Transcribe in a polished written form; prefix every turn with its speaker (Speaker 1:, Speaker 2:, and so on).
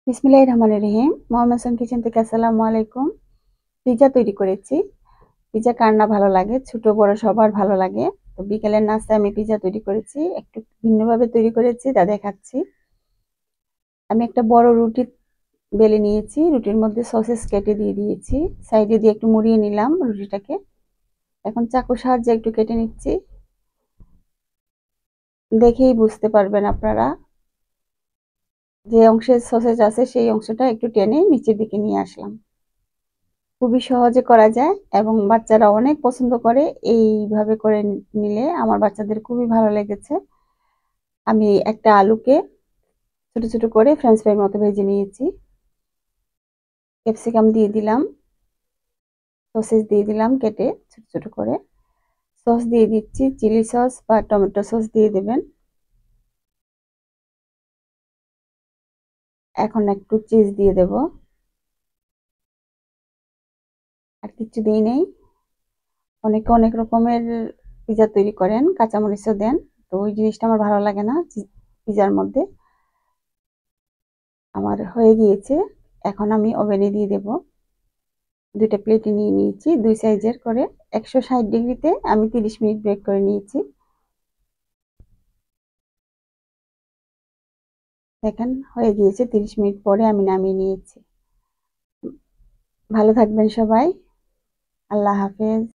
Speaker 1: বিসমিল্লাহির রহমানির রহিম। মোহাম্মদ হাসান কিচেন থেকে আসসালামু আলাইকুম। পিজ্জা তৈরি করেছি। পিজ্জা কার না ভালো লাগে, ছোট বড় সবার ভালো লাগে। তো বিকেলের নাস্তায় আমি পিজ্জা তৈরি করেছি, একটু ভিন্নভাবে তৈরি করেছি, তা দেখাচ্ছি। আমি একটা বড় রুটি বেলে নিয়েছি, রুটির মধ্যে সসেস কেটে দিয়ে দিয়েছি, সাইডে দিয়ে একটু মুড়িয়ে নিলাম রুটিটাকে। এখন চাকুর সাহায্যে একটু কেটে নিচ্ছি, দেখেই বুঝতে পারবেন আপনারা যে অংশে সসেজ আছে সেই অংশটা একটু টেনে নিচের দিকে নিয়ে আসলাম। খুবই সহজে করা যায় এবং বাচ্চারা অনেক পছন্দ করে। এইভাবে করে নিলে আমার বাচ্চাদের খুবই ভালো লেগেছে। আমি একটা আলুকে ছোট ছোট করে ফ্রেঞ্চ ফ্রাইয়ের মতো ভেজে নিয়েছি। ক্যাপসিকাম দিয়ে দিলাম, সসেজ দিয়ে দিলাম কেটে ছোট ছোট করে। সস দিয়ে দিচ্ছি, চিলি সস বা টমেটো সস দিয়ে দেবেন। এখন একটু চিজ দিয়ে দেব, আর কিছু দিই নেই। অনেকে অনেক রকমের পিজা তৈরি করেন, কাঁচামরিচও দেন, তো ওই জিনিসটা আমার ভালো লাগে না পিজার মধ্যে। আমার হয়ে গিয়েছে, এখন আমি ওভেনে দিয়ে দেব। দুইটা প্লেটে নিয়ে নিয়েছি, দুই সাইজের করে। 160 ডিগ্রিতে আমি 30 মিনিট বেক করে নিয়েছি। দেখেন হয়ে গিয়েছে, 30 মিনিট পরে আমি নামিয়ে নিয়েছি। ভালো থাকবেন সবাই। আল্লাহ হাফেজ।